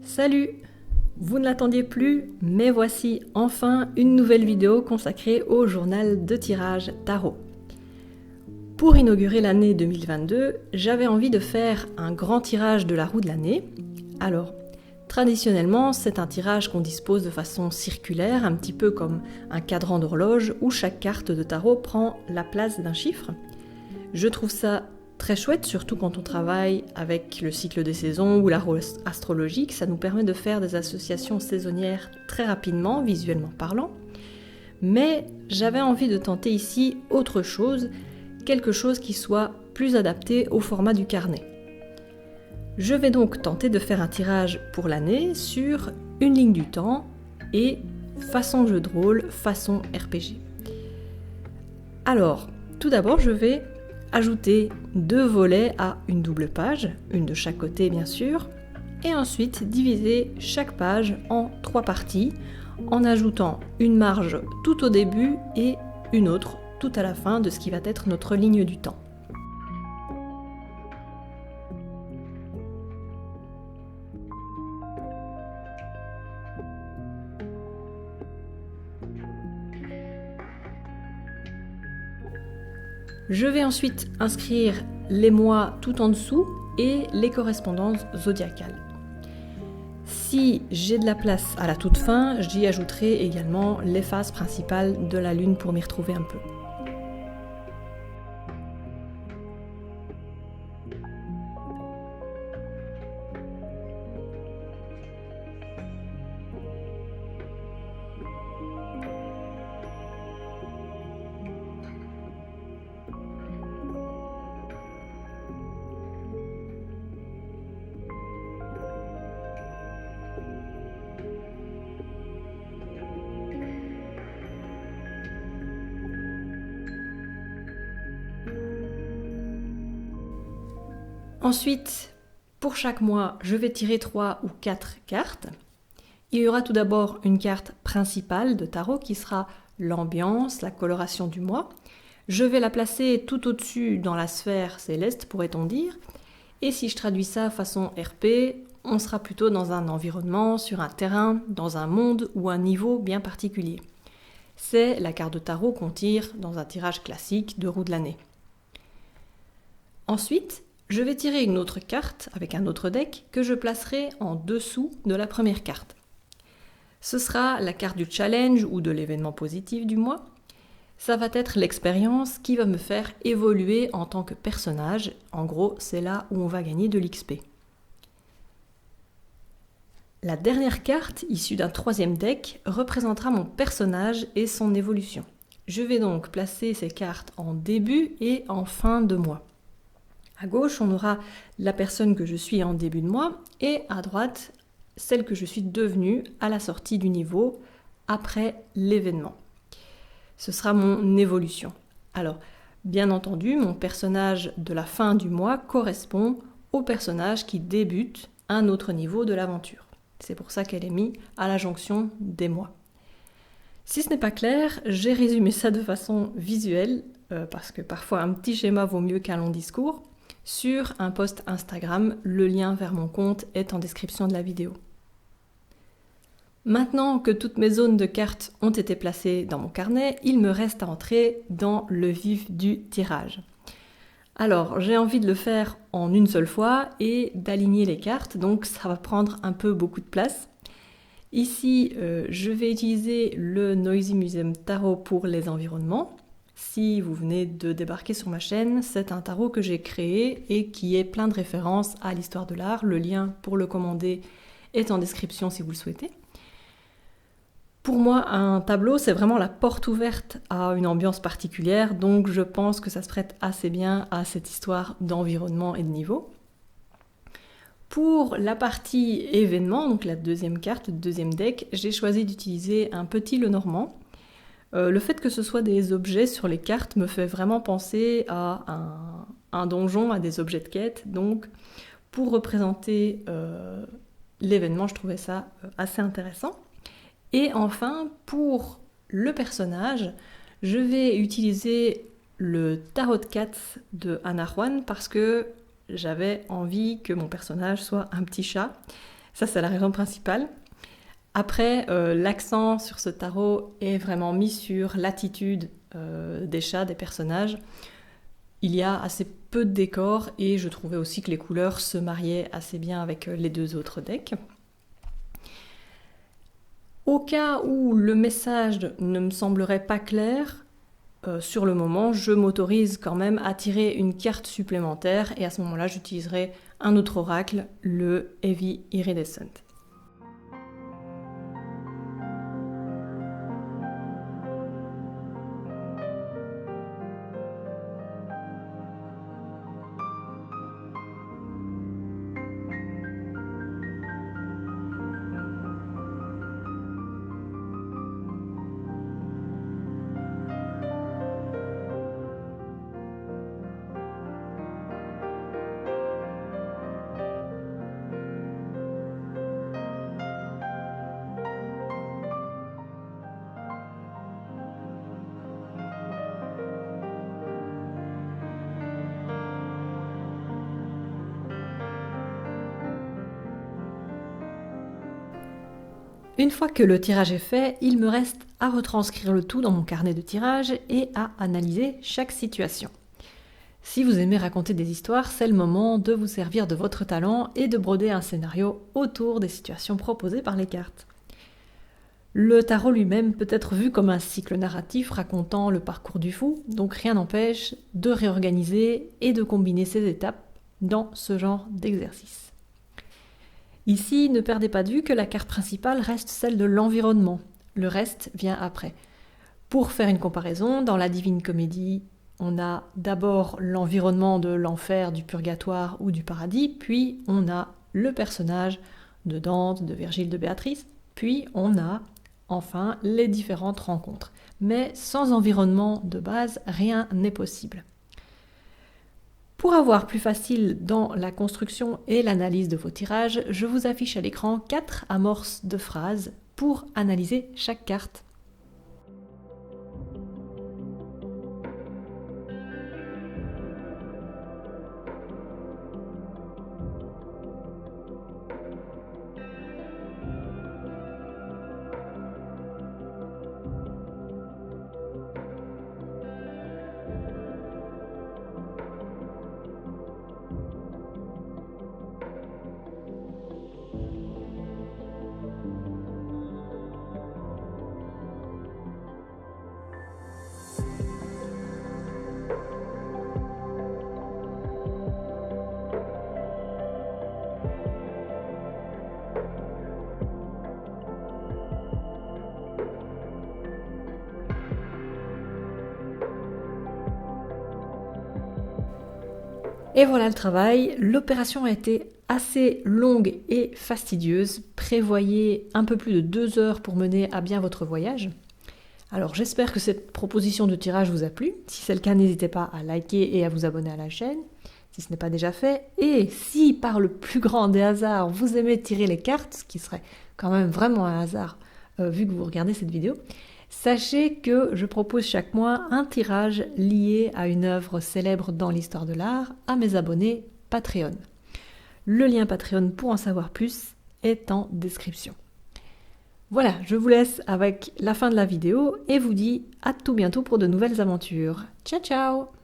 Salut! Vous ne l'attendiez plus, mais voici enfin une nouvelle vidéo consacrée au journal de tirage tarot. Pour inaugurer l'année 2022, j'avais envie de faire un grand tirage de la roue de l'année. Alors, traditionnellement, c'est un tirage qu'on dispose de façon circulaire, un petit peu comme un cadran d'horloge où chaque carte de tarot prend la place d'un chiffre. Je trouve ça très chouette, surtout quand on travaille avec le cycle des saisons ou la roue astrologique, ça nous permet de faire des associations saisonnières très rapidement, visuellement parlant. Mais j'avais envie de tenter ici autre chose, quelque chose qui soit plus adapté au format du carnet. Je vais donc tenter de faire un tirage pour l'année sur une ligne du temps et façon jeu de rôle, façon RPG. Alors, tout d'abord, je vais ajouter 2 volets à une double page, une de chaque côté bien sûr, et ensuite diviser chaque page en 3 parties en ajoutant une marge tout au début et une autre tout à la fin de ce qui va être notre ligne du temps. Je vais ensuite inscrire les mois tout en dessous et les correspondances zodiacales. Si j'ai de la place à la toute fin, j'y ajouterai également les phases principales de la Lune pour m'y retrouver un peu. Ensuite, pour chaque mois, je vais tirer 3 ou 4 cartes. Il y aura tout d'abord une carte principale de tarot qui sera l'ambiance, la coloration du mois. Je vais la placer tout au-dessus dans la sphère céleste, pourrait-on dire. Et si je traduis ça façon RP, on sera plutôt dans un environnement, sur un terrain, dans un monde ou un niveau bien particulier. C'est la carte de tarot qu'on tire dans un tirage classique de roue de l'année. Ensuite, je vais tirer une autre carte avec un autre deck que je placerai en dessous de la première carte. Ce sera la carte du challenge ou de l'événement positif du mois. Ça va être l'expérience qui va me faire évoluer en tant que personnage. En gros, c'est là où on va gagner de l'XP. La dernière carte, issue d'un 3e deck, représentera mon personnage et son évolution. Je vais donc placer ces cartes en début et en fin de mois. À gauche, on aura la personne que je suis en début de mois et à droite, celle que je suis devenue à la sortie du niveau après l'événement. Ce sera mon évolution. Alors, bien entendu, mon personnage de la fin du mois correspond au personnage qui débute un autre niveau de l'aventure. C'est pour ça qu'elle est mise à la jonction des mois. Si ce n'est pas clair, j'ai résumé ça de façon visuelle, parce que parfois un petit schéma vaut mieux qu'un long discours, sur un post Instagram. Le lien vers mon compte est en description de la vidéo. Maintenant que toutes mes zones de cartes ont été placées dans mon carnet, il me reste à entrer dans le vif du tirage. Alors, j'ai envie de le faire en une seule fois et d'aligner les cartes, donc ça va prendre un peu beaucoup de place. Ici, je vais utiliser le Noisy Museum Tarot pour les environnements. Si vous venez de débarquer sur ma chaîne, c'est un tarot que j'ai créé et qui est plein de références à l'histoire de l'art. Le lien pour le commander est en description si vous le souhaitez. Pour moi, un tableau, c'est vraiment la porte ouverte à une ambiance particulière, donc je pense que ça se prête assez bien à cette histoire d'environnement et de niveau. Pour la partie événement, donc la deuxième carte, le deuxième deck, j'ai choisi d'utiliser un petit Lenormand. Le fait que ce soit des objets sur les cartes me fait vraiment penser à un donjon, à des objets de quête. Donc, pour représenter l'événement, je trouvais ça assez intéressant. Et enfin, pour le personnage, je vais utiliser le Tarot de Cartes de Anna Juan parce que j'avais envie que mon personnage soit un petit chat. Ça, c'est la raison principale. Après, l'accent sur ce tarot est vraiment mis sur l'attitude des chats, des personnages. Il y a assez peu de décors et je trouvais aussi que les couleurs se mariaient assez bien avec les deux autres decks. Au cas où le message ne me semblerait pas clair, sur le moment, je m'autorise quand même à tirer une carte supplémentaire et à ce moment-là, j'utiliserai un autre oracle, le Heavy Iridescent. Une fois que le tirage est fait, il me reste à retranscrire le tout dans mon carnet de tirage et à analyser chaque situation. Si vous aimez raconter des histoires, c'est le moment de vous servir de votre talent et de broder un scénario autour des situations proposées par les cartes. Le tarot lui-même peut être vu comme un cycle narratif racontant le parcours du fou, donc rien n'empêche de réorganiser et de combiner ces étapes dans ce genre d'exercice. Ici, ne perdez pas de vue que la carte principale reste celle de l'environnement. Le reste vient après. Pour faire une comparaison, dans la Divine Comédie, on a d'abord l'environnement de l'enfer, du purgatoire ou du paradis, puis on a le personnage de Dante, de Virgile, de Béatrice, puis on a enfin les différentes rencontres. Mais sans environnement de base, rien n'est possible. Pour avoir plus facile dans la construction et l'analyse de vos tirages, je vous affiche à l'écran 4 amorces de phrases pour analyser chaque carte. Et voilà le travail. L'opération a été assez longue et fastidieuse. Prévoyez un peu plus de 2 heures pour mener à bien votre voyage. Alors j'espère que cette proposition de tirage vous a plu. Si c'est le cas, n'hésitez pas à liker et à vous abonner à la chaîne, si ce n'est pas déjà fait. Et si par le plus grand des hasards, vous aimez tirer les cartes, ce qui serait quand même vraiment un hasard vu que vous regardez cette vidéo, sachez que je propose chaque mois un tirage lié à une œuvre célèbre dans l'histoire de l'art à mes abonnés Patreon. Le lien Patreon pour en savoir plus est en description. Voilà, je vous laisse avec la fin de la vidéo et vous dis à tout bientôt pour de nouvelles aventures. Ciao ciao!